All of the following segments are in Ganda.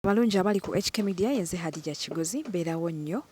Balungi abali ku HK Media yenze Hadija Kigozi mbeerawo nnyo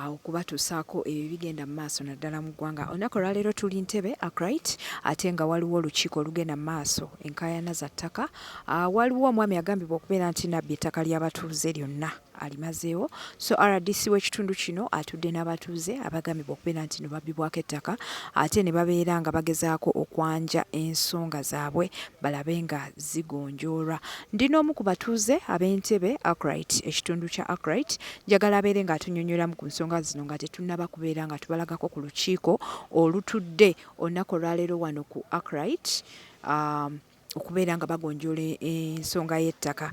okubatuusaako ebyo bigenda mu maaso naddala mu ggwanga. Olunaku olwaleero tuli Ntebe Akright ate nga waliwo olukiiko olugenda mu maaso enkaayana za ttaka. Waliwo omwami agambibwa okubeera nti nabbi ettaka ly'abatuuze lyonna alimazeewo. So RDC w'ekitundu kino atudde n'abatuuze abagambibwa okubeera nti no babbibwako ettaka ate ne babeera nga bagezaako okwanja ensonga zaabwe balabe nga zigonjoolwa. Ndi n'omu ku batuuze ab'Entebe Akright, ekitundu kya Akright, njagala abeere nga atunyonnyolamu ku nsonga zino nga tetunnaba kubeera nga tubalagako ku lukiiko olutudde olunaku olwaleero wano ku Akright. Okubeera nga bagonjoola ensonga y'ettaka.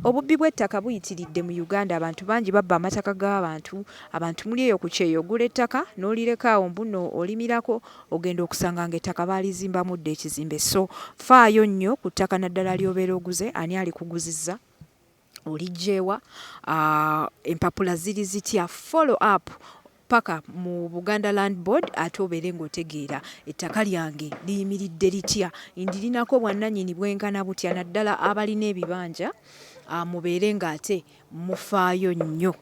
Obubbi bw'ettaka buyitiridde mu Uganda. Abantu bangi babba amataka g'abantu. Abantu muli eyo ku kyeyo ogula ettaka n'olireka awo mbuno olimirako ogenda okusanga ng'ettaka baalizimbamu dda ekizimbe. So faayo nnyo ku ttaka naddala ly'obeera oguze. Ani alikuguzizza? Olijjeewa? Empapula ziri zitya? Follow up paka mu Buganda Land Board ate obeere ng'otegeera ettaka lyange liyimiridde litya, ndirinako bwannannyini bwenkana butya, naddala abalina ebibanja mubeere ng'ate mufaayo nnyo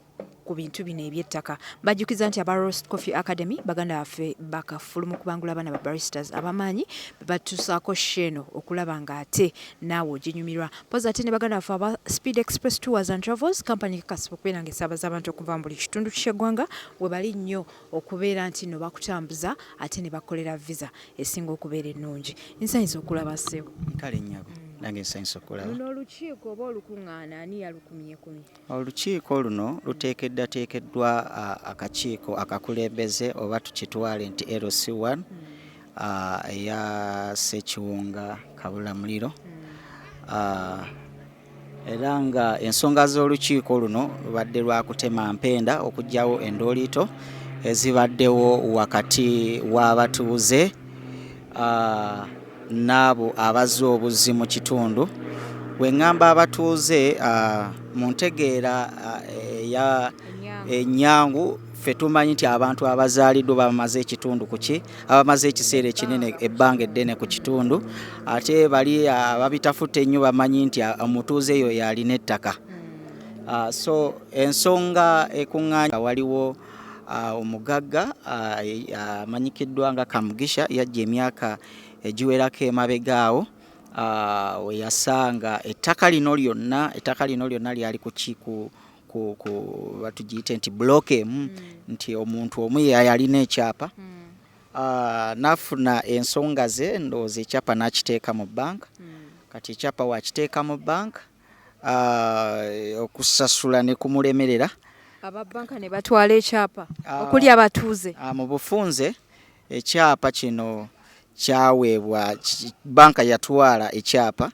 ku bintu bino eby'ettaka. Bajjukiza nti aba Roast Coffee Academy baganda baffe bakafulu mu kubangula abaana ba baristas abamaanyi batuusaako sheno okulaba ng'ate naawe oginyumirwa. Poza ate ne baganda baffe aba Speed Express Tours and Travels company kakasiba okubeera ng'esaabaza abantu okuva mu buli kitundu ky'eggwanga we bali nnyo okubeera nti no bakutambuza ate ne bakolera visa esinga okubeera ennungi. Nsanyusa okulaba ssebo. Kale nnyabo. Nange nsanyusa okulaba. Luno olukiiko oba olukuŋŋaana ani yalukumyekumi? Olukiiko luno luteekeddwa akakiiko akakulembeze oba tukitwale nti LC1 eya Ssekiwunga Kabulamuliro. Era nga ensonga z'olukiiko luno lubadde lwa kutema mpenda okuggyawo endooliito ezibaddewo wakati w'abatuuze n'abo abazza obuzzi mu kitundu. We ŋŋamba abatuuze mu ntegeera ennyangu ffe tumanyi nti abantu abazaaliddwa bamaze ekitundu kuki abamaze ekiseera ekinene ebbanga eddene ku kitundu ate bali ababitafuta ennyo bamanyi nti omutuuze eyo yalina ettaka. So ensonga ekuŋŋaanya waliwo Omugaga amanyikiddwa nga Kamugisha yajja emyaka egiwerako emabegaawo we yasanga ettaka lino lyonna lyali ku batugiyite nti block emu nti omuntu omu yalina ekyapa n'afuna ensonga ze ndowooza ekyapa n'akiteeka mu bank. Kati ekyapa wakiteeka mu bank okusasula ne kumulemerera. Ababbanka ne batwala ekyapa okuli abatuuze. Mu bufunze ekyapa kino kyaweebwa banka yatwala ekyapa.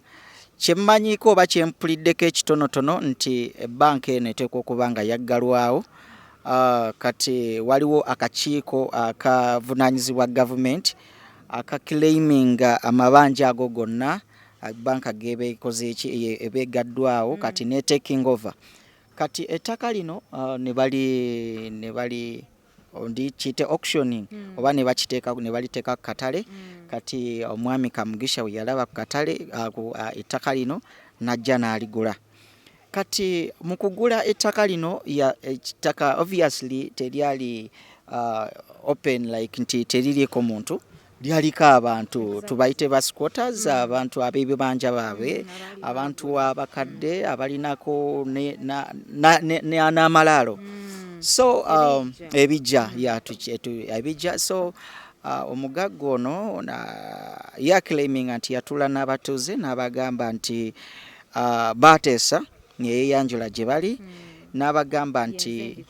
Kyemmanyiko oba kyempuliddeko ekitonotono nti ebbanka eno eteekwa okuba nga yaggalwawo. Kati waliwo akakiiko akavunaanyizibwa gavumenti akaclaiminga amabanja ago gonna banka gebeekoze ebeegaddwawo kati ne taking over. Kati ettaka lino ne bali kiyite auctioning oba ne baliteeka ku katale. Kati omwami Kamugisha we yalaba ku katale ettaka lino n'ajja n'aligula. Kati mu kugula ettaka lino ettaka obviously teryali open like nti teririiko muntu, lyaliko abantu tubayite ba squatters, abantu ab'ebibanja baabwe, abantu abakadde abalinako n'amalaalo. So ebijja ebijja. So Omugaga ono yaclaiminga nti yatula n'abatuuze n'abagamba nti baateesa yeeyanjula gye bali n'abagamba nti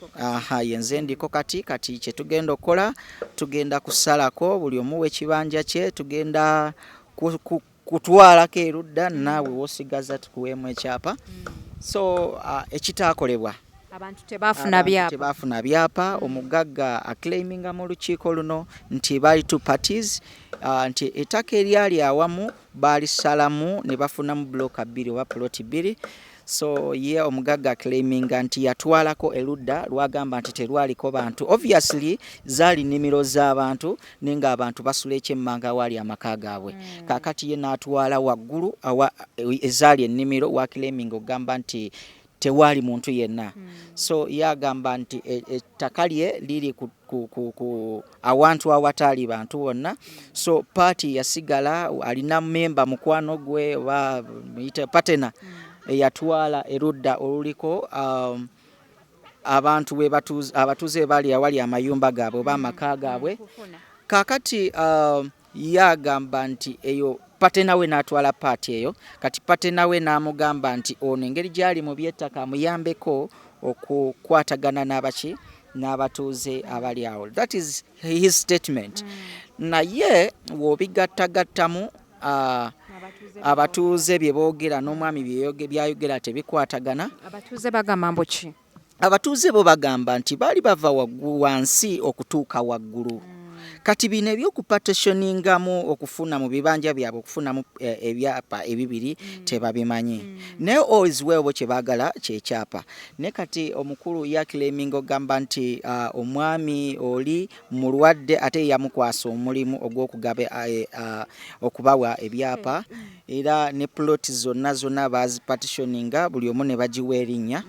yenze ndiko kati kye tugenda okukola tugenda kusalako buli omu w'ekibanja kye tugenda kutwalako erudda naawe wosigaza tukuweemu ekyapa. So ekitaakolebwa abantu tebaafuna byapa. Omugaga aclaiminga mu lukiiko luno nti bali two parties nti ettaka eryali awamu baalisalamu ne bafunamu bloka 2 oba ploti 2. So ye Omugaga aclaiminga nti yatwalako erudda lwagamba nti terwaliko bantu. Obviously zaali nnimiro z'abantu nenga abantu basula ekyemmanga wali amaka gaabwe. Kakati ye n'atwala waggulu ezaali ennimiro wa claiming ogamba nti tewali muntu yenna. So yagamba nti ettaka lye liri ku awantu awatali bantu bonna. So party yasigala alina memba mukwano gwe oba muyite patena eyatwala erudda oluliko abantu abatuuze bali awali amayumba gaabwe oba amaka gaabwe. Kakati yagamba nti eyo patena we n'atwala paati eyo. Kati patena we n'amugamba nti ono engeri gyali mu by'ettaka amuyambeko okukwatagana n'abatuuze abali awo. That is his statement. Naye w'obigattagattamu abatuuze bye boogera n'omwami byayogera tebikwatagana. Abatuuze bagamba mboki? Abatuuze bo bagamba nti baali bava wansi okutuuka waggulu. Kati bino ebyokupatitioningamu okufuna mu bibanja byabwe okufunamu ebyapa ebibiri tebabimanyi. Naye ozwewo kye baagala kyekyapa. Ne kati omukulu yaklemingo gamba nti omwami oli mulwadde ate yamukwasa omulimu ogw'okugaba okubawa ebyapa era ne ploti zonna bazipatitioninga buli omu ne bagiwa erinnya.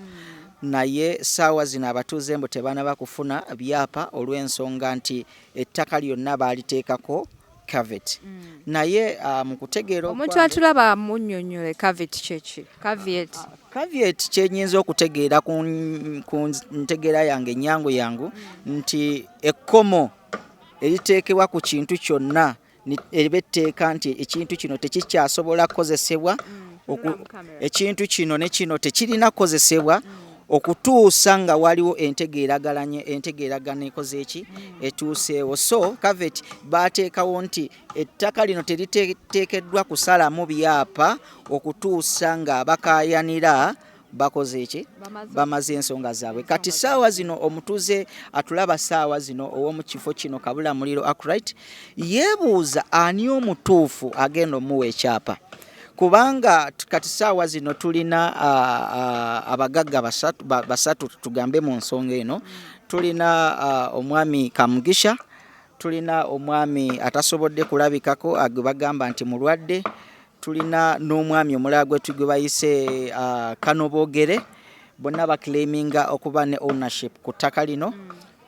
Naye saawa zino abatuuze mbo tebaana bakufuna byapa olw'ensonga nti ettaka lyonna baaliteekako caveat. Naye mu kutegeera omuntu atulaba munnyonnyole caveat kyeki? Caveat kyenyinza okutegeera ku ntegeera yange yangu nti ekkomo eriteekebwa ku kintu kyonna ebetteeka nti ekintu kino tekikyasobola kukozesebwa ekintu kino ne kino tekirina kukozesebwa okutuusa nga waliwo entegeeragana ekoze eki etuuseewo. So caveat baateekawo nti ettaka lino teriteekeddwa kusalamu byapa okutuusa nga abakaayanira bakoze eki bamaze ensonga zaabwe. Kati saawa zino omutuuze atulaba saawa zino ow'omu kifo kino kabula muliro Akright yeebuuza ani omutuufu agenda omuwa ekyapa. Kubanga kati saawa zino tulina abagagga basatu tugambe mu nsonga eno. Tulina omwami Kamugisha, tulina omwami atasobodde kulabikako bagamba nti mulwadde, tulina n'omwami omulala gwe bayise Kanobogere, bonna bakleminga okuba ne ownership ku ttaka lino.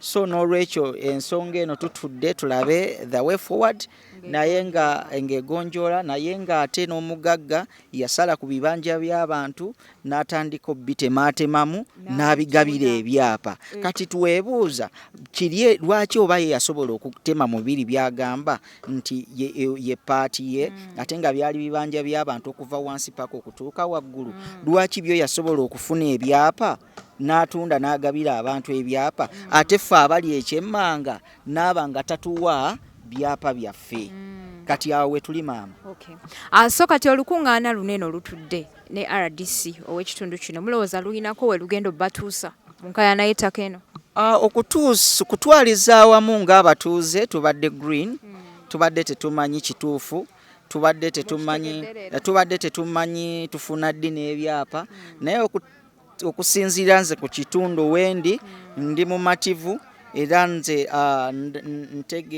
So n'olwekyo ensonga eno tutudde tulabe the way forward. Naye nga engegonjola naye nga ate n'omugagga yasala ku bibanja by'abantu n'atandika obitematemamu n'abigabira ebyapa. Kati tuweebuuza kirye lwaki oba ye yasobola okutema mu biri byagamba nti ye paati ye ate nga byali bibanja by'abantu okuva wansi paka okutuuka waggulu. Lwaki byo yasobola okufuna ebyapa n'atunda n'agabira abantu ebyapa ate ffe abali ekyemmanga n'abanga tatuwa byapa byaffe. Kati awo we tuli maama. So kati olukungaana lunene olutudde ne RDC ow'ekitundu kino mulowooza lulinako we lugendo batuusa mu nkaayana y'ettaka eno? Kutwaliza awamu ng'abatuuze tubadde green, tubadde tetumanyi kituufu, tubadde tetumanyi tufuna ddi n'ebyapa. Naye okusinziira nze ku kitundu wendi ndi mumativu era nze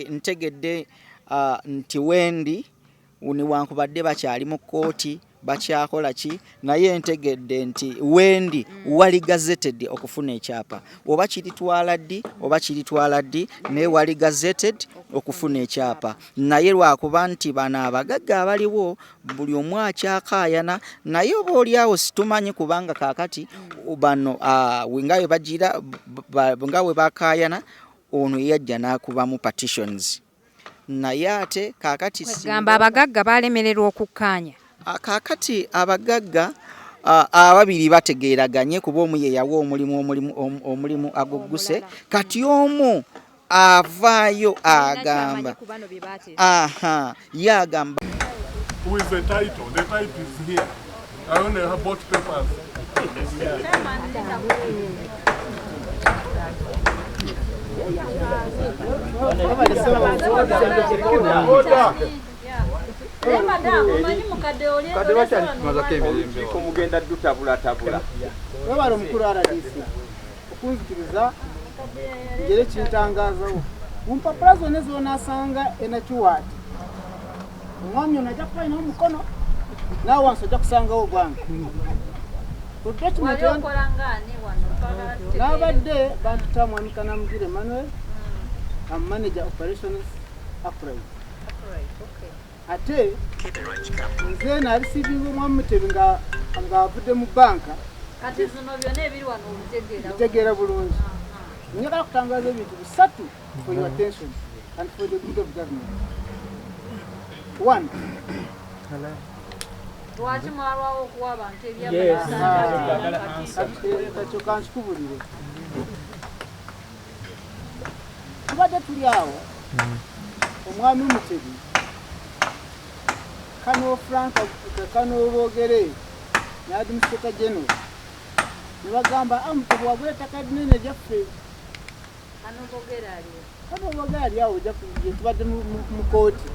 ntegedde nti wendi newankubadde bakyali mu kkooti bakyakola ki, naye ntegedde nti wendi wali gazetted okufuna ekyapa. Oba kiritwala ddi naye wali gazetted okufuna ekyapa. Naye lwakuba nti bano abagagga abaliwo buli omu akyakaayana, naye oba oliawo situmanyi kubanga kaakati bano nga we bakaayana ono yajja n'akubamu petitions. Naye ate kaakati gamba abagagga balemererwa okukkaanya. Kaakati abagagga ababiri bategeeraganye kuba omu ye yawa omulimu agugguse. Kati omu avaayo agamba yagamba Who is the title? The title is here. I only have both papers. Mugenda dutabula. Wabala omukulu RDC okunzikiriza ngere kintangazawo mu mpapula zonna zonasanga enakiwaati omwami ono ajja kufaina omukono naawe wansi ojja kusangawo gwange N'abadde bantutta mwami Kanamugire Emmanuel, I'm manager operations Akright. Ate nze narisivinga omwami Mutebi ng'avudde mu banka. Kati zino byonna ebiri wano obitegeera bulungi. Njagala kutangaza ebintu bisatu for your attention and for the good of government. One. Lwaki mwalwawo okuwa abantu ebyabasanga kankikubulire. Tubadde tuli awo omwami Mutebi Kano Frank Kano Bogere ne Administrator General ne bagamba Mutebi wagula ettaka ddinene lyaffe. Kano Bogere ali awo tubadde mu kooti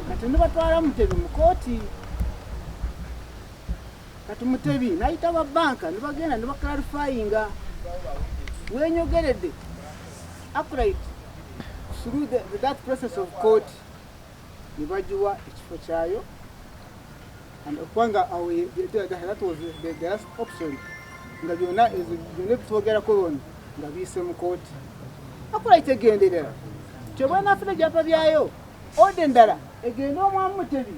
kati ne batwala Mutebi mu kooti. Kati Mutebi nayita ba banka ne bagenda ne bakarifyinga wenyogeredde Akright through that process of court ne bagiwa ekifo kyayo and okwanga that was the last option nga byonna ebitwogerako bonna nga biyise mu kooti. Akright egenderera kyebwena afuna ebyapa byayo ode endala egenda omwami Mutebi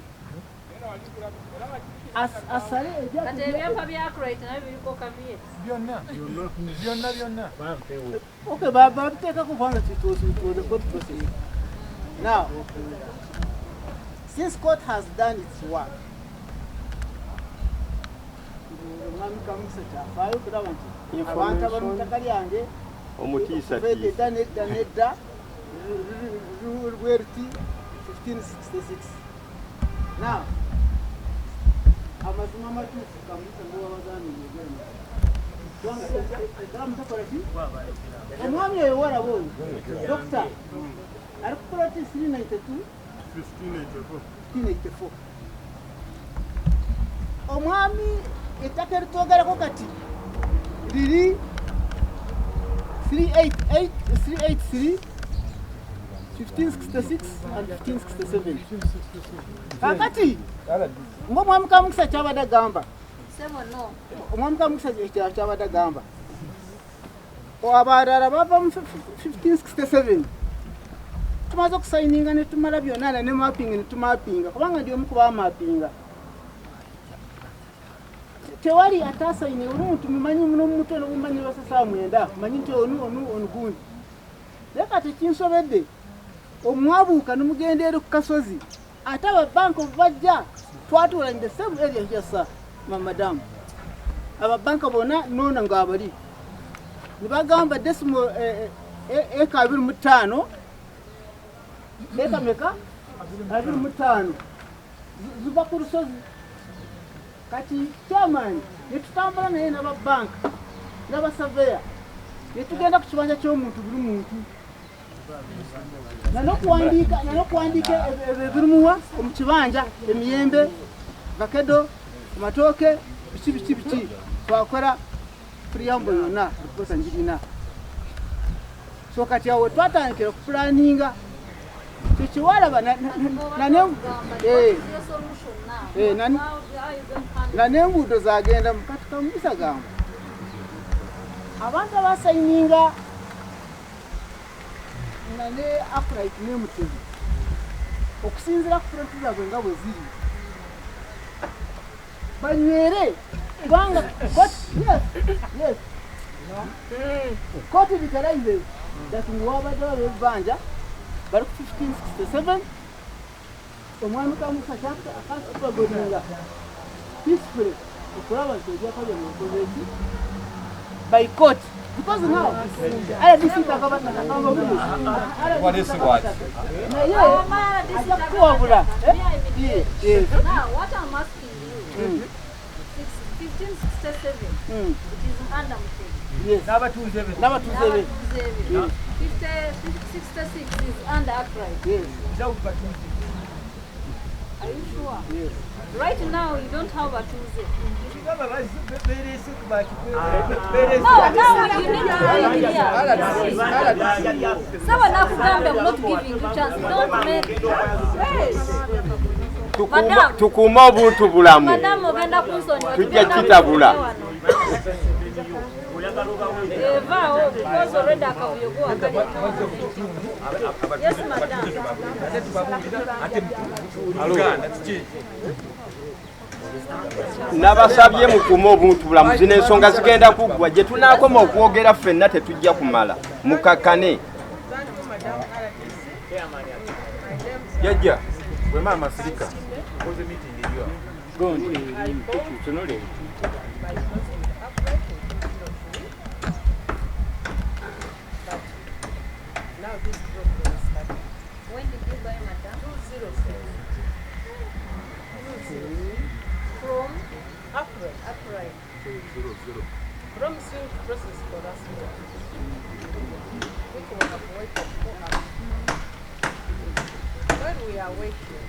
asale ebyapa bya Akright nabyo biriko kabiye byonna okay babiteekako kubanga it was the court process. Now since court has done its work omwami Kamukisa kyafaayo kulaba nti abantu abali mu ttaka lyange omutiisa nedda lweruti 1566. Now amazima amatuufu Kamukisa ng'owabagaaniriza omwami oyo walaba oyo Dr. ali ku ploti 392 1584. Omwami ettaka eritwogerako kati liri 383 1566 and 1567. Kakati ng'omwami Kamukisa kyabadde agamba omwami Kamukisa kyabadde agamba abalala bava mu 1567 tumaze okusayininga ne tumala byonna ne mapping ne tumapinga kubanga ndi omu ku bamapinga. Tewali atasayine omuntu mumanyi muno muto n'omumanyi basasa mwenda manyi nti onu gundi leka tekinsobedde omwabuuka n'omugenda eri ku kasozi ate ababanka bajja twatuula in the same area yasa madamu ababanka bonna noona ng'abali ne bagamba decimal eka 25 eka meka 25 ziva ku lusozi. Kati chairman netutambula naye n'ababanka n'abasaveya netugenda ku kibanja ky'omuntu buli muntu nanokuwandiika ebirimuwa mu kibanja emiyembe vakedo amatooke biki twakola preamble yonna ripota njirina. So kati awo twatandikira okupulaninga kyekiwalaba n'enguudo zagenda mukati Kamukisa gamba abantu abasayininga nga ne Akright ne Mutebi okusinzira ku front zaabwe nga bwe ziri banywere kubanga yes kooti bitalayize dati ng'owabadde bab'ebibanja bali ku 1567 omwami Kamukisa kyakasabagoninga peacefully okulaba nti ebyapa bya mukozeki by court because now IDC what is what naye ajja kuwabula. Now what I'm asking you 1567 it is under Mutebi. Yes. n'abatuuze be 1566 is under Akright. Yes. Are you sure? Yes. Right now you don't have Abatuuze. No, now you need to be here. Someone nakugamba I'm not giving you chance. Don't make tukuuma obuntu bulamu Madam ogenda kunsonyiwa tujja kitabula Vao, because already akavuyo go akali. Yes, madam. Nabasabye mukume obuntu bulamuzi n'ensonga zigenda kuggwa gye tunaakoma okwogera ffenna tetujja kumala mukakkane. Jajja bwe maama sirika When did you buy, madam? 206. From Akright. 200. From swing process for us. Which we have waited for us. When we are waiting,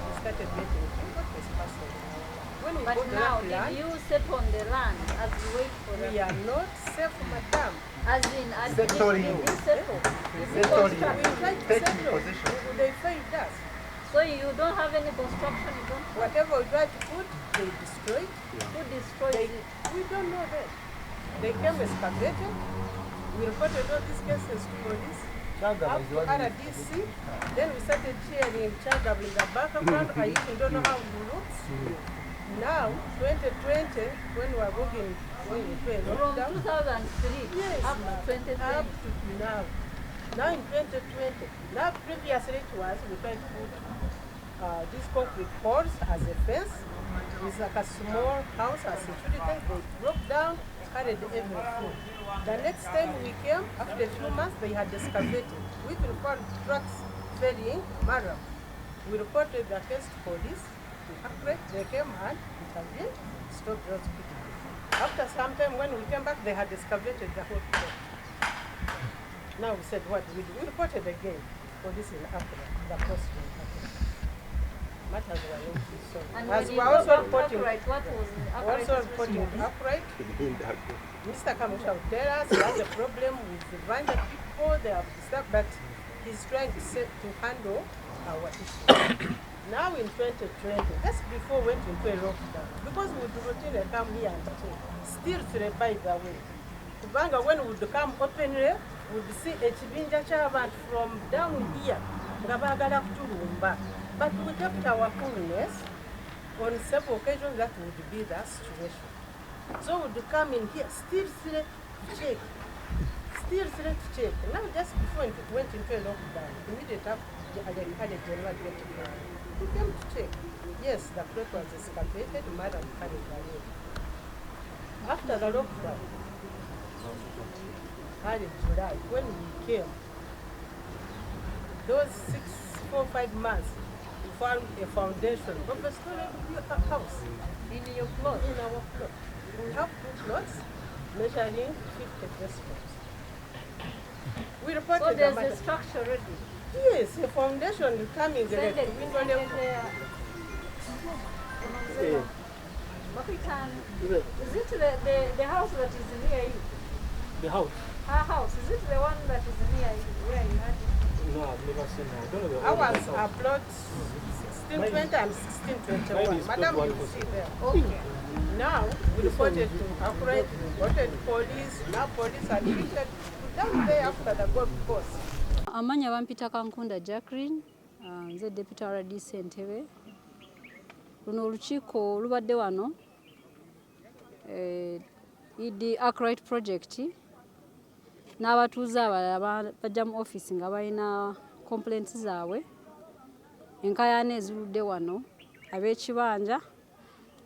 we started getting what is possible. When we But got now, that did land, you settle on the land as you wait for we the... are not safe, madam. As in, as Settle did you. you settle? Is it Settle you. We construction? tried to Taking settle. possession. They failed us. So you don't have any construction, you don't... Whatever we tried to put, they destroyed. Who destroys They, it? we don't know that. They came excavated. We reported all these cases to police. Up to RDC. Then we started hearing Chagab in the background. I even don't know how it looks. Now, 2020, when we are going into a From lockdown, 2003 yes, up to 2020. up to now. Now in 2020, now previously it was, we tried to put these concrete poles as a fence. It's like a small house as security. They broke down, carried everything. The next time we came, after a few months, they had excavated. We even found trucks ferrying Maram. We reported the case to police. Akright, they came and intervened, stopped those people. After some time, when we came back, they had excavated the whole place. Now we said, what we do? We reported again. Police in Akright, the coast in Akright. Matters were not resolved. And As when we you are go also back to reporting, Akright, what was also reporting to Akright, Mr. Kamusha will tell us he has a problem with the Banja people, they have stuff, but he's trying to handle our issue. Now in 2020, just before we went into a lockdown, because we would routinely come here and still by the way. Kubanga when we would come openly, we would see Ekibanja ky'abantu from down here, nga baagala kutulumba. But we kept our coolness. On several occasions that would be the situation. So we would come in here, still to check. Now just before it went into a lockdown, immediately after we came to check. Yes, the plot was excavated, Madam carried away. After the lockdown, early July, when we came, those 4-5 months, we found a foundation of a storage house in your plot? in our plot. We have 2 plots measuring 50 decibels. We reported So there's the a matter. structure ready? Yes, a foundation coming Send the it, window send it level. there. Mapitan, is it the house that is near you? The house? Her house, is it the one that is near you, where you had it? No, I've never seen her. I don't know the Ours house. are plot 1620 and Mine 1621. is Madam, plot you 1. see there. Okay. Now, we reported to Akright, we reported police, now police are treated down there after the golf course. Amanya bampita Kankunda Jacqueline, nze Deputy RDC Entebbe. Luno olukiiko lubadde wano idi Akright project n'abatuuze abalala bajja mu office nga balina complaints zaabwe. Enkaayana ezirudde wano ab'Ekibanja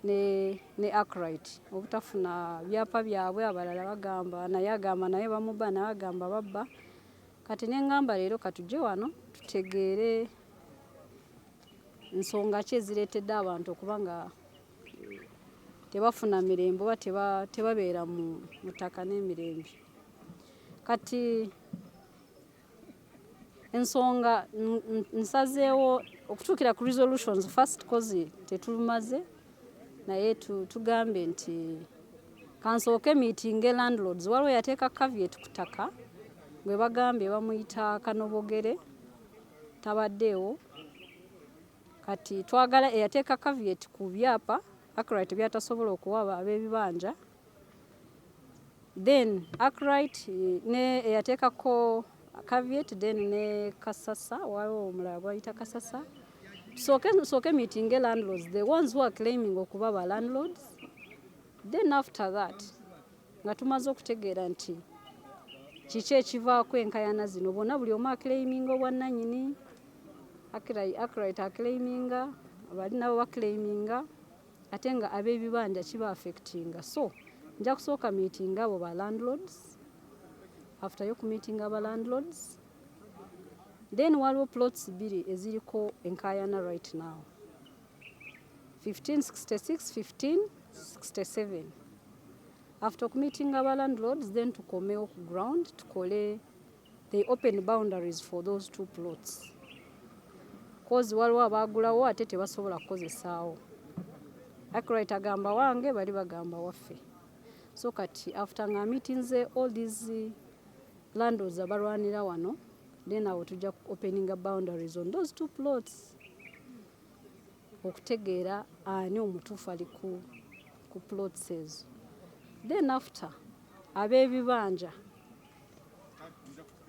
ne Akright obutafuna byapa byabwe, abalala bagamba naye agamba naye bamuba naye agamba babba. Kati n'engamba leero katujje wano tutegeere ensonga ki ezireetedde abantu okuba nga tebafuna mirembe oba tebabeera mu ttaka n'emirembe. Kati ensonga nsazeewo okutuukira ku resolutions first cause tetulumaze naye tugambe nti kansooke meeting landlords waliwo yateeka caveat ku ttaka gwe bagambe bamuyita Kanobogere tabaddeewo. Kati twagala eyateeka caveat ku byapa Akright byatasobola okuwa ab'ebibanja. Then Akright ne eyateekako caveat, then ne Kasasa, waliwo omulala bayita Kasasa. Soke meeting landlords, the ones who are claiming okuba ba landlords. Then after that, nga tumaze okutegeera nti kiki ekivaako enkayana zino, bonna buli omu aclaiminga obwannannyini, Akright aclaiminga, abali nabo baclaiminga, ate nga ab'ebibanja kiba affectinga. So nja kusooka meeting abo ba landlords. After yo kumeeting aba landlords, then waliwo plots bbiri eziriko enkayana right now, 1566, 1567. After meeting aba landlords, then tukomewo ku ground tukole the open boundaries for those two plots, cause waliwo abaagulawo ate tebasobola kukozesaawo. Akright agamba wange, bali bagamba waffe. So kati after nga meetings all these landlords abalwanira wano, then awo tujja opening boundaries on those two plots okutegeera ani omutuufu ali ku plots ezo. Then after ab'ebibanja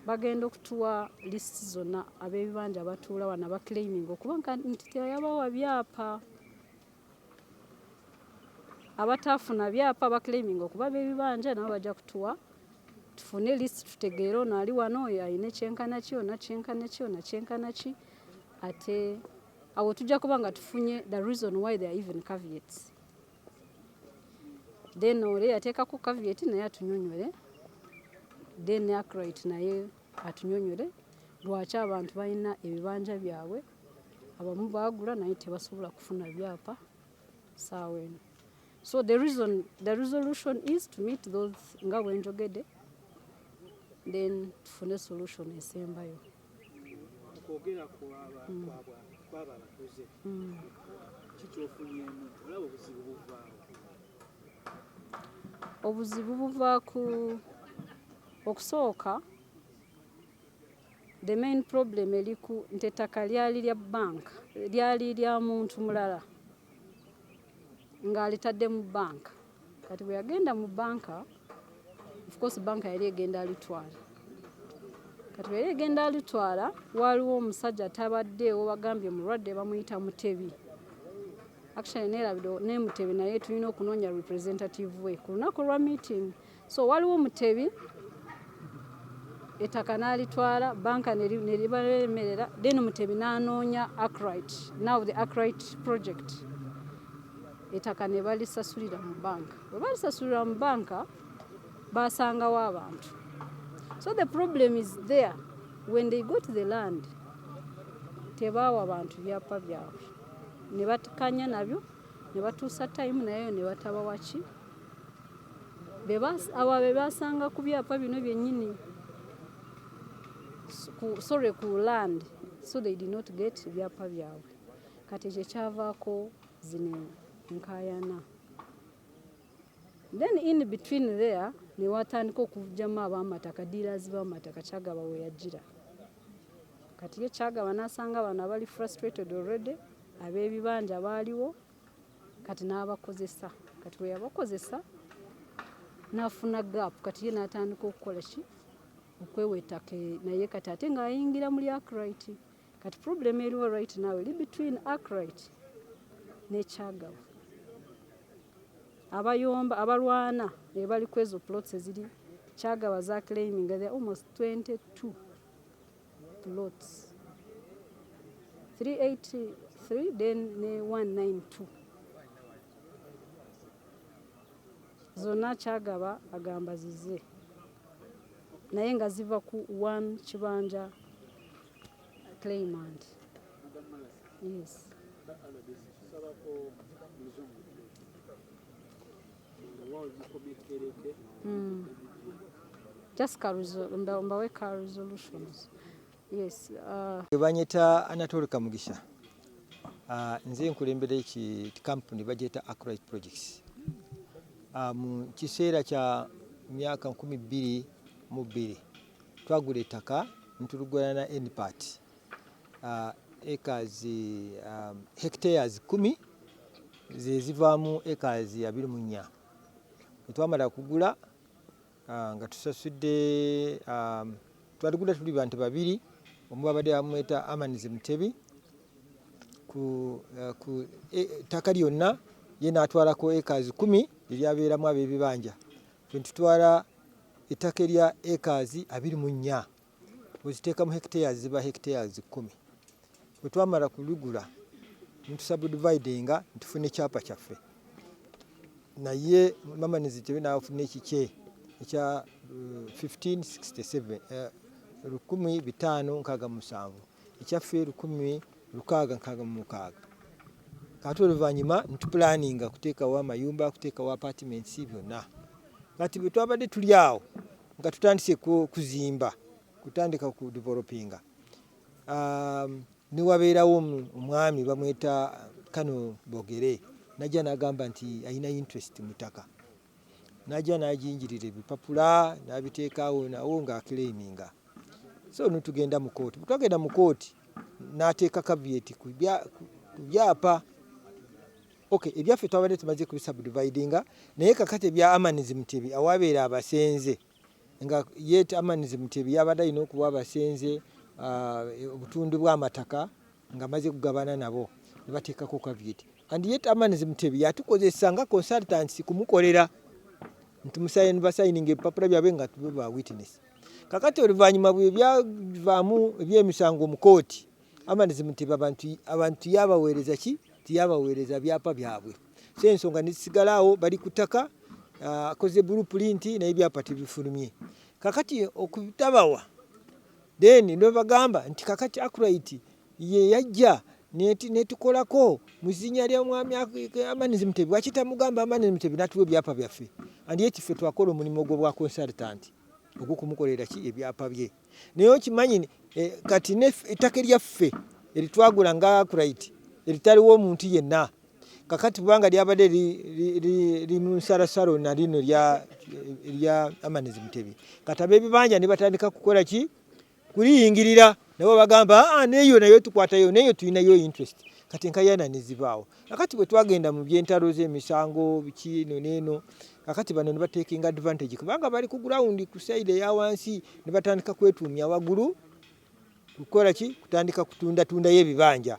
bagenda okutuwa list zonna ab'ebibanja batuula wano abaclaiming okuba nti teyabawa byapa, abataafuna byapa abaclaiming okuba ab'ebibanja nabo bajja kutuwa, tufune list tutegeere ono ali wano, oyo alina ekyenkana ki, ono kyenkana ki, ono kyenkana ki. Ate awo tujja kuba nga tufunye the reason why there are even caveats. Then ole yateekako caveat naye atunyonyole, then Akright naye atunyonyole lwaki abantu balina ebibanja byabwe, abamu baagula naye tebasobola kufuna byapa saawa eno. So the resolution is to meet those nga bwenjogedde, then tufune solution esembayo. Okwogera kwaba abatuuze kikyofunyemu, olaba obuzibu buvaawo? Obuzibu buva ku okusooka, the main problem eriku nti ettaka lyali lya bank, lyali lya muntu mulala ng'alitadde mu bank. Kati bwe yagenda mu banka, of course banka yali egenda alitwala. Kati bwe yali egenda alitwala, waliwo omusajja tabaddeewo, bagambye mulwadde bamuyita Mutebi. Actually neerabidde ne Mutebi naye tulina okunoonya representative we ku lunaku lwa meeting. So waliwo Mutebi, ettaka n'alitwala, banka ne libalemerera, then Mutebi n'anoonya Akright, now the Akright project. Etaka ne balisasulira mu banka. Bwe balisasulira mu banka, basangawo abantu. So the problem is there. When they got the land, tebaawa abantu byapa byabwe. Ne batukanya nabyo, ne batuusa time nayo ne batabawa ki. Abo be basanga ku byapa bino byennyini, ku land, so they did not get byapa byabwe. Kati ekyo kyavaako zino nkayana. Then in between there, ne watandika okujjamu ab'amataka, dealers b'amataka, Kyagaba we yajjira. Kati ye Kyagaba n'asanga bano abali frustrated already, ab'ebibanja baaliwo, kati n'abakozesa. Kati we yabakozesa, n'afuna gap, kati ye n'atandika okukola ki? Okwewa ettaka naye kati ate ng'ayingira muri Akright. Kati problem eriwo right now eri between Akright ne Kyagaba. Abayomba abalwana ne bali kwezo plots eziri Kyagaba za claiming, there are almost 22 plots, 383 then ne 192. Zonna Kyagaba agamba zize naye nga ziva ku one Kibanja claimant. Yes. Just mbawe car resolutions. Yes. Banyita Anatole Kamugisha. Nze nkulembera eki company bajeta Akright projects. Mu kiseera kya myaka 12 twagula ettaka ntulugwana na NPAT. Acres hectares 10 ze zivaamu acres 24. Twamala kugula nga tusasudde twagula tuli bantu babiri, omu babadde bamweta Amanizi Mutebi ku ttaka lyonna ye n'atwalako acres 10 eryabeeramu ab'ebibanja. Twentutwala ettaka erya acres 24 bweziteeka mu hectares ziba hectares 10. Bwe twamala kuligula ntusubdividinga ntufuna ekyapa kyaffe, naye Amanizi Mutebi n'afuna ekikye ekya 1567 1567 ekyaffe 1666. Kati oluvannyuma ntupulaninga kuteekawo amayumba, kuteekawo apartments byonna. Kati bwe twabadde tuli awo nga tutandise kuzimba, kutandika ku developinga, ne wabeerawo omwami bamweta Kano Bogere najja n'agamba nti alina interest mu ttaka. Najja n'ajinjirira ebipapula n'abiteekaawo nawo ng'akireiminga. So netugenda mu kooti. Bwe twagenda mu kooti n'ateeka caveat ku byapa. Okay, ebyaffe twabadde tumaze kubisubdividinga, naye kakati ebya Amanizi Mutebi awabeera abasenze nga yet Amanizi Mutebi yabadde alina okuwa abasenze obutundu bw'amataka nga maze kugabana nabo ne bateekako caveat. And yet Amanizi Mutebi yatukozesa nga consultants kumukolera nti basayininga ebipapula byabwe nga tube ba witness. Kakati oluvannyuma bwe byavaamu ebyemisango mu kooti, Amanizi Mutebi abantu yabaweereza ki? Tiyabaweereza byapa byabwe. So ensonga nesigalaawo bali ku ttaka, akoze blueprint n'ebyapa tebifulumye. Kakati okutabawa then ne bagamba nti kakati Akright ye yajja netukolako muzinya lya mwami Amanizi Mutebi, wakita mugamba Amanizi Mutebi natuwe byapa byaffe. Andi ekiffe twakola omulimu gwo bwa consultant ogw'okumukolera ki ebyapa bye. Naye okimanyi kati ettaka lyaffe eritwagula nga Akright eritaliwo omuntu yenna, kakati kubanga lyabadde li mu nsalasalo na lino lya Amanizi Mutebi, kati ab'ebibanja ne batandika kukola ki? Kuliyingirira. Nabo bagamba neyo nayo tukwatayo, neyo tulinayo interest. Kati enkayana ne zibaawo. Kakati bwe twagenda mu byentalo z'emisango biki neeno, kakati bano ne batekinga advantage kubanga bali ku ground ku side ya wansi ne batandika kwetuumya waggulu kukola ki? Kutandika kutunda y'ebibanja.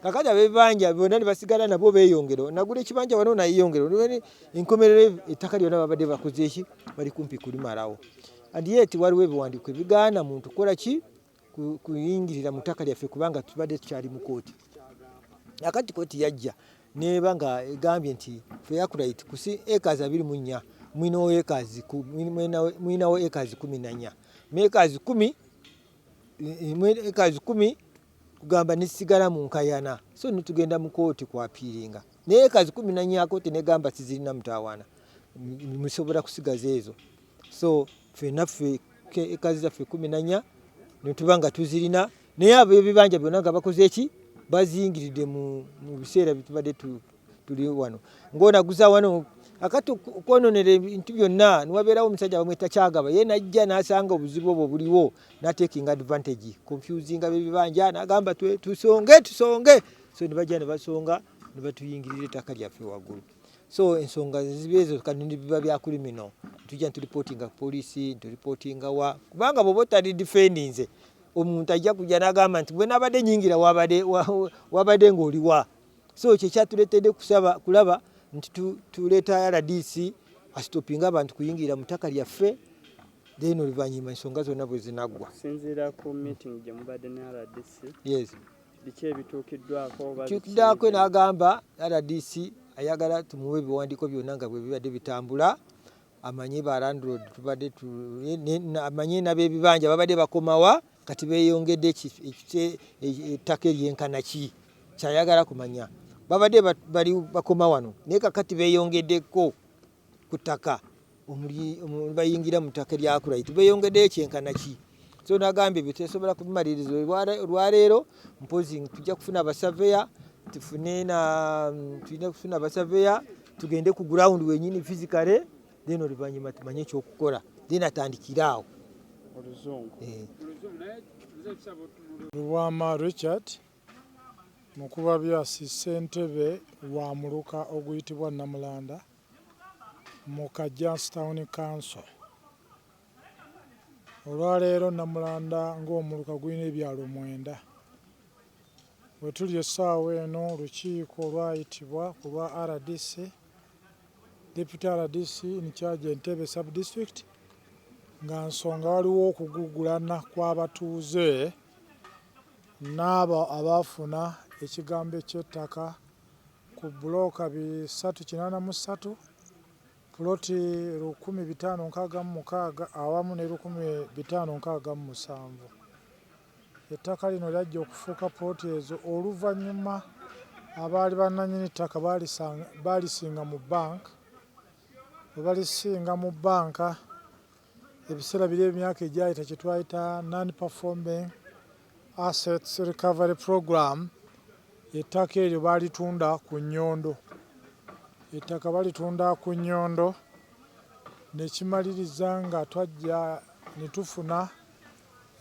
Kakati ab'ebibanja bonna ne basigala nabo beeyongero. Nagula ekibanja wano nayeyongero. Enkomerero ettaka lyonna babadde bakoze ki? Bali kumpi kulimalawo. And yet waliwo ebiwandiiko ebigaana muntu kukola ki? Kuyingirira mu ttaka lyaffe kubanga tubadde tukyali mu kooti. Kakati kooti yajja neba nga egambye nti fe Akright ku acres 24 mwinawo acres 14. Acres 10 kugamba nisigala mu nkayana. So nitugenda mu kooti kwapiiringa. Naye acres 14 kooti negamba sizirina mutawaana. Musobola kusigaza ezo. So fenaffe acres zaffe 14 netubanga tuzirina, naye ab'ebibanja byonna nga bakoze ki? Bazingiridde mu biseera bitubadde tuli wano. Ng'onaguza wano akati okwononera ebintu byonna niwabeerawo omusajja bamweta Kyagaba, ye najja n'asanga obuzibu obwo buliwo n'atekinga advantage confusinga b'ebibanja n'agamba tusonge. So ne bajja ne basonga ne batuyingirira ettaka lyaffe waggulu. So ensonga zibeezo kandi biba bya criminal. Tujja nturipotinga poliisi, nturipotinga wa kubanga bw'oba otali defendinze omuntu ajja kujja n'agamba nti bwe nabadde nyingira wabadde ng'oliwa. So kye kyatuleetedde kulaba nti tuleeta RDC asitopinga abantu kuyingira mu ttaka lyaffe, then oluvannyuma ensonga zonna bwe zinaggwa. Sinziira ku meeting gye mubadde ne RDC. Yes. Biki ebituukiddwako? Tuukiddwako n'agamba RDC ayagala tumuwe ebiwandiiko byonna nga bwe bibadde bitambula, amanye ba landlord tubadde amanye n'ab'ebibanja babadde bakomawa kati beeyongedde ettaka eryenkana ki kyayagala kumanya. Babadde bali bakoma wano naye kakati beeyongeddeko ku ttaka bayingira mu ttaka lya Akright beeyongeddeyo kyenkana ki. So nagambye bye tesobola kubimaliriza olwaleero mpozi tujja kufuna abasaveya tulina kufuna abasaveya tugende ku ground wenyini physically, then oluvannyuma tumanye ekyokukola, then atandikire awo. Oluzungu. Luwama Richard Mukubabyasi ssentebe wa muluka oguyitibwa Namulanda mu Kajanstown Council. Olwaleero Namulanda ng'omuluka gulina ebyalo 9. Bwe tuli essaawa eno olukiiko olwayitibwa ku lwa RDC, Deputy RDC in charge Entebbe Sub-District, nga nsonga waliwo okugugulana kw'abatuuze n'abo abaafuna ekigambo eky'ettaka ku bbulooka 383, puloti 1566 awamu ne 1567. Ettaka lino lyajja okufuuka puloti ezo oluvannyuma abaali bannannyini ttaka baalisinga mu bank. Bwe balisinga mu banka ebiseera biri emyaka egyayita kye twayita non-performing assets recovery program, ettaka eryo baalitunda ku nnyondo. Ettaka balitunda ku nnyondo ne kimaliriza nga twajja ne tufuna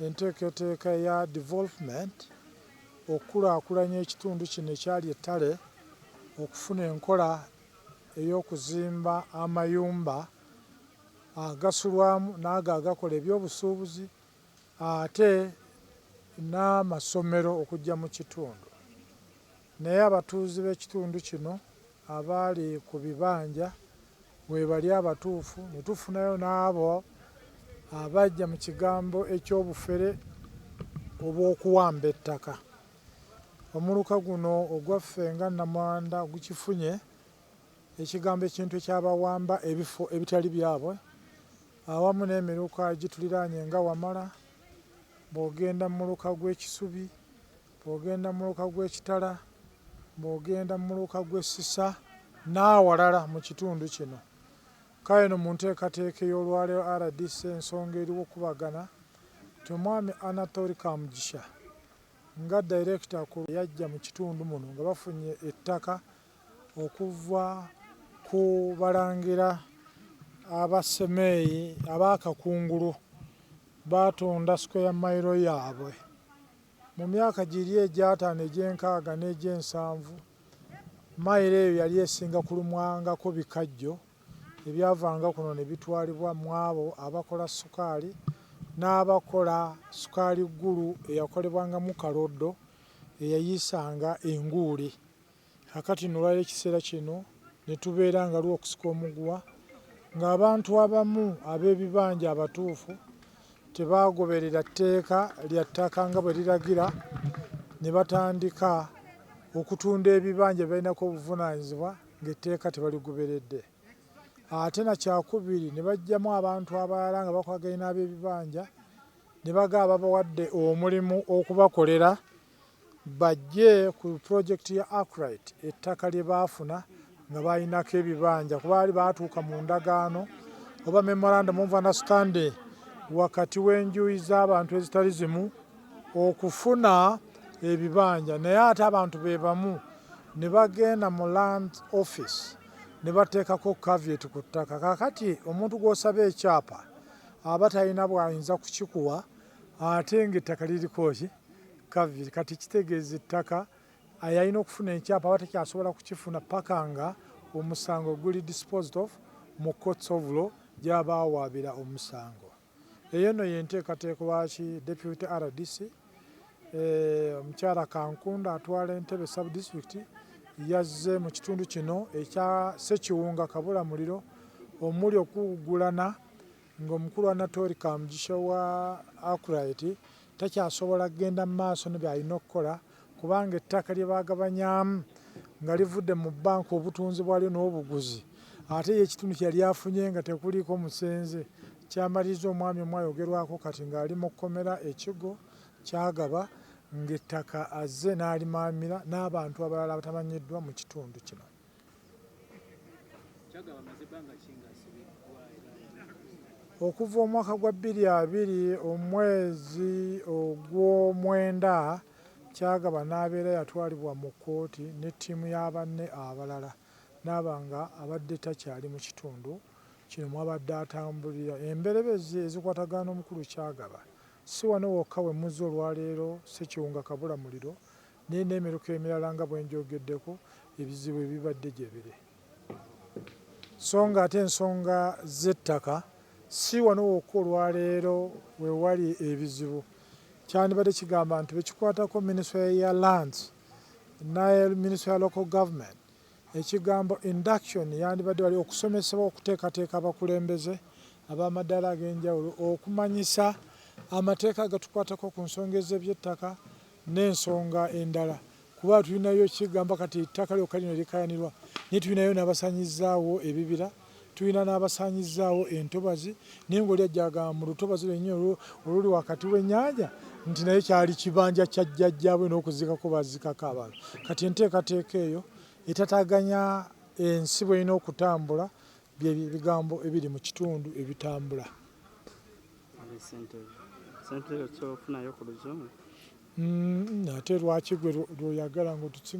enteeketeeka ya development okukulaakulanya ekitundu kino ekyali ettale, okufuna enkola ey'okuzimba amayumba agasulwamu n'ago agakola ebyobusuubuzi ate n'amasomero okujja mu kitundu. Naye abatuuze b'ekitundu kino abaali ku bibanja bwe bali abatuufu, ne tufunayo n'abo abajja mu kigambo eky'obufere obw'okuwamba ettaka. Omuluka guno ogwaffe nga Namulanda gukifunye ekigambo ekintu ekyabawamba ebifo ebitali byabwe, awamu n'emiruka gituliraanye nga Wamala, bw'ogenda mu muluka gw'Ekisubi, bw'ogenda mu muluka gw'Ekitala, bw'ogenda mu muluka gw'Essisa n'awalala mu kitundu kino. Kale no mu nteekateeka ey'olwaleero RDC ensonga eriwo okubagana nti Omwami Anatole Kamugisha nga director yajja mu kitundu muno nga bafunye ettaka okuva ku balangira abasemeeyi ab'akakungulu baatunda square mile yaabwe. Mu myaka giri egy'ataano egy'enkaaga n'egy'ensanvu, mayiro eyo yali esinga kulumwangako bikajjo ebyavanga kuno ne bitwalibwa mu abo abakola sukaali n'abakola sukaali ggulu eyakolebwangamu kaloddo eyayiisanga enguuli. Kakati nolwaliro ekiseera kino ne tubeera nga lw'okusika omuguwa ng'abantu abamu ab'ebibanja abatuufu tebaagoberera tteeka lya ttaka nga bwe liragira, ne batandika okutunda ebibanja balinako obuvunaanyizibwa ng'etteeka tebaligoberedde. Ate na kyakubiri ne bajjamu abantu abalala nga bakwaganye n'ab'ebibanja ne bagaba bawadde omulimu okubakolera bajje ku pulojekiti ya Akright ettaka lye baafuna nga balinako ebibanja, kuba baali baatuuka mu ndagaano oba memorandum of understanding wakati w'enjuyi z'abantu ezitali zimu okufuna ebibanja. Naye ate abantu be bamu ne bagenda mu land office ne bateekako caveat ku ttaka. Kaakati omuntu gw'osaba ekyapa aba talina bw'ayinza kukikuwa ate ng'ettaka liriko ki caveat. Kati kitegeeza ettaka ayalina okufuna ekyapa aba takyasobola kukifuna paka nga omusango guli disposed of mu courts of law gy'aba awaabira omusango. Eyo nno y'enteekateeka lwaki Deputy RDC omukyala Kankunda atwala Entebbe Sub-District yazze mu kitundu kino ekya Ssekiwunga Kabulamuliro omuli okugulana ng'omukulu Anatole Kamugisha wa Akright takyasobola kgenda mu maaso ne byalina okukola kubanga ettaka lye baagabanyaamu nga livudde mu banka obutunzi bwalyo n'obuguzi ate y'ekitundu kye yali afunye nga tekuliiko musenze. Kyamaliriza omwami omu ayogerwako kati ng'ali mu kkomera ekigo kyagaba ng'ettaka azze n'alimaamira n'abantu abalala abatamanyiddwa mu kitundu kino. Okuva omwaka gwa 2020 omwezi ogw'omwenda kyagaba n'abeera yatwalibwa mu kkooti ne ttiimu y'abanne abalala n'aba nga abadde takyali mu kitundu kino mwabadde atambulira. Emberebezi ezikwatagana n'omukulu kyagaba si wano wokka we muzze olwaleero Ssekiwunga Kabulamuliro n'emiruka emirala nga bwe njogeddeko ebizibu ebibadde gye biri. So nga ate ensonga z'ettaka si wano wokka olwaleero we wali ebizibu. Kyandibadde kigamba nti bekikwatako Ministry ya Lands naye Ministry ya Local Government, ekigambo induction yandibadde wali okusomesebwa okuteekateeka abakulembeze ab'amaddala ag'enjawulo okumanyisa amateeka agatukwatako ku nsonga ez'eby'ettaka n'ensonga endala. Kuba tulinayo kigamba kati ettaka lyokka lino likayanirwa, naye tulinayo n'abasaanyizaawo ebibira, tulina n'abasaanyizaawo entobazi, naye ng'oli ajjagamba mu lutobazi lwennyini oluli wakati w'ennyanja nti naye kyali kibanja kya jjajjaabwe n'okuzikako bazikako abantu. Kati enteekateeka eyo etataganya ensi bw'erina okutambula bye bigambo ebiri mu kitundu ebitambula. Ssente zo ofunayo ku luzungu? Ate lwaki gwe lw'oyagala ng'otutsi